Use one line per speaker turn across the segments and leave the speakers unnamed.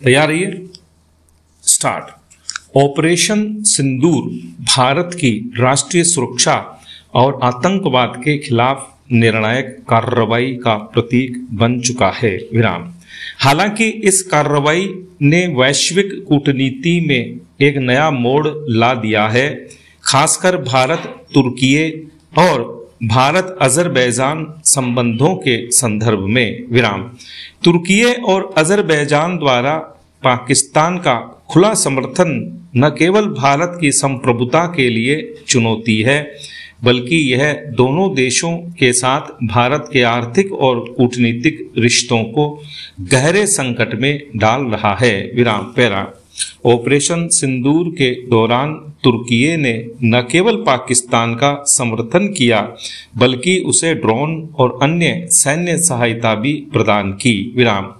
तैयार है? Start. Operation सिंदूर भारत की राष्ट्रीय सुरक्षा और आतंकवाद के खिलाफ निर्णायक कार्रवाई का प्रतीक बन चुका है। विराम। हालांकि इस कार्रवाई ने वैश्विक कूटनीति में एक नया मोड़ ला दिया है, खासकर भारत तुर्की और भारत अजरबैजान संबंधों के संदर्भ में। विराम। तुर्की और अजरबैजान द्वारा पाकिस्तान का खुला समर्थन न केवल भारत की संप्रभुता के लिए चुनौती है, बल्कि यह दोनों देशों के साथ भारत के आर्थिक और कूटनीतिक रिश्तों को गहरे संकट में डाल रहा है। विराम। पैरा। ऑपरेशन सिंदूर के दौरान तुर्की ने न केवल पाकिस्तान का समर्थन किया, बल्कि उसे ड्रोन और अन्य सैन्य सहायता भी प्रदान की। विराम।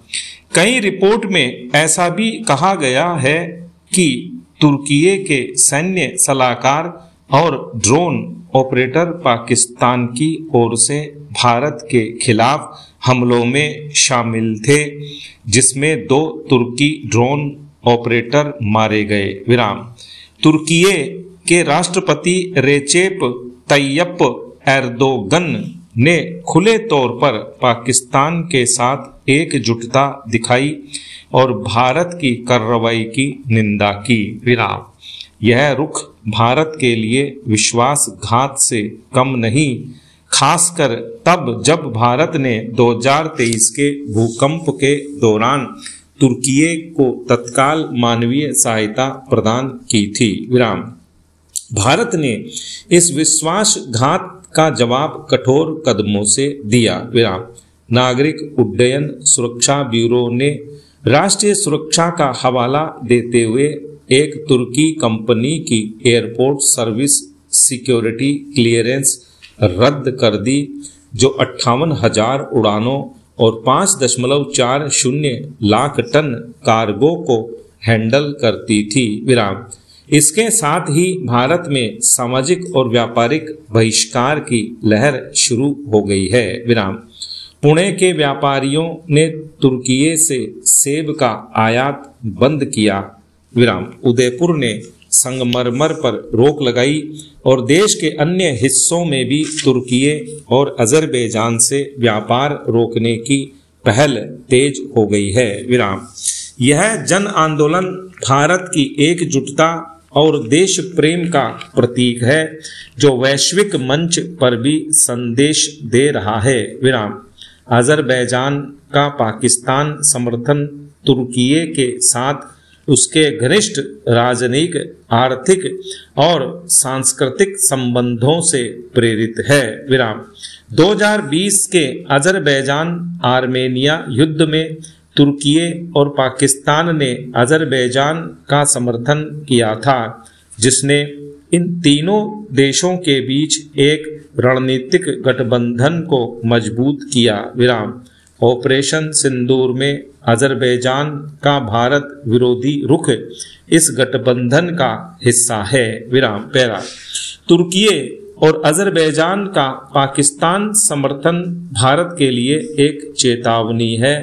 कई रिपोर्ट में ऐसा भी कहा गया है कि तुर्की के सैन्य सलाहकार और ड्रोन ऑपरेटर पाकिस्तान की ओर से भारत के खिलाफ हमलों में शामिल थे, जिसमें 2 तुर्की ड्रोन ऑपरेटर मारे गए। विराम। तुर्की के राष्ट्रपति रेचेप तैयप एर्दोगन ने खुले तौर पर पाकिस्तान के साथ एकजुटता दिखाई और भारत की कार्रवाई की निंदा की। विराम। यह रुख भारत के लिए विश्वासघात से कम नहीं, खासकर तब जब भारत ने 2023 के भूकंप के दौरान तुर्की को तत्काल मानवीय सहायता प्रदान की थी। विराम। भारत ने इस विश्वासघात का जवाब कठोर कदमों से दिया। विराम। नागरिक उड्डयन सुरक्षा ब्यूरो ने राष्ट्रीय सुरक्षा का हवाला देते हुए एक तुर्की कंपनी की एयरपोर्ट सर्विस सिक्योरिटी क्लियरेंस रद्द कर दी, जो 58,000 उड़ानों और 5.40 लाख टन कार्गो को हैंडल करती थी। विराम। इसके साथ ही भारत में सामाजिक और व्यापारिक बहिष्कार की लहर शुरू हो गई है। विराम। पुणे के व्यापारियों ने तुर्की से सेब का आयात बंद किया। विराम। उदयपुर ने संगमरमर पर रोक लगाई और देश के अन्य हिस्सों में भी तुर्की और अजरबैजान से व्यापार रोकने की पहल तेज हो गई है। विराम। यह जन आंदोलन भारत की एकजुटता और देश प्रेम का प्रतीक है, जो वैश्विक मंच पर भी संदेश दे रहा है। विराम। अजरबैजान का पाकिस्तान समर्थन तुर्की के साथ उसके घनिष्ठ राजनीतिक, आर्थिक और सांस्कृतिक संबंधों से प्रेरित है। विराम। 2020 के अजरबैजान आर्मेनिया युद्ध में तुर्की और पाकिस्तान ने अजरबैजान का समर्थन किया था, जिसने इन तीनों देशों के बीच एक रणनीतिक गठबंधन को मजबूत किया। विराम। ऑपरेशन सिंदूर में अजरबैजान का भारत विरोधी रुख इस गठबंधन का हिस्सा है। विराम। पैरा। तुर्की और अजरबैजान का पाकिस्तान समर्थन भारत के लिए एक चेतावनी है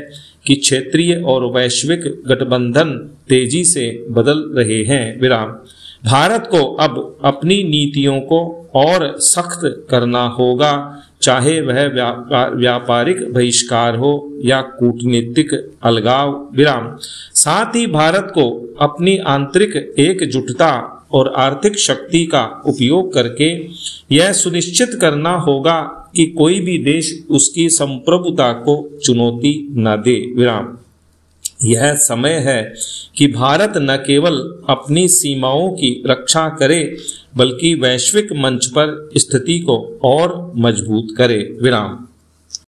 कि क्षेत्रीय और वैश्विक गठबंधन तेजी से बदल रहे हैं। विराम। भारत को अब अपनी नीतियों को और सख्त करना होगा, चाहे वह व्यापारिक बहिष्कार हो या कूटनीतिक अलगाव। विराम। साथ ही भारत को अपनी आंतरिक एकजुटता और आर्थिक शक्ति का उपयोग करके यह सुनिश्चित करना होगा कि कोई भी देश उसकी संप्रभुता को चुनौती न दे। विराम। यह समय है कि भारत न केवल अपनी सीमाओं की रक्षा करे, बल्कि वैश्विक मंच पर स्थिति को और मजबूत करे। विराम।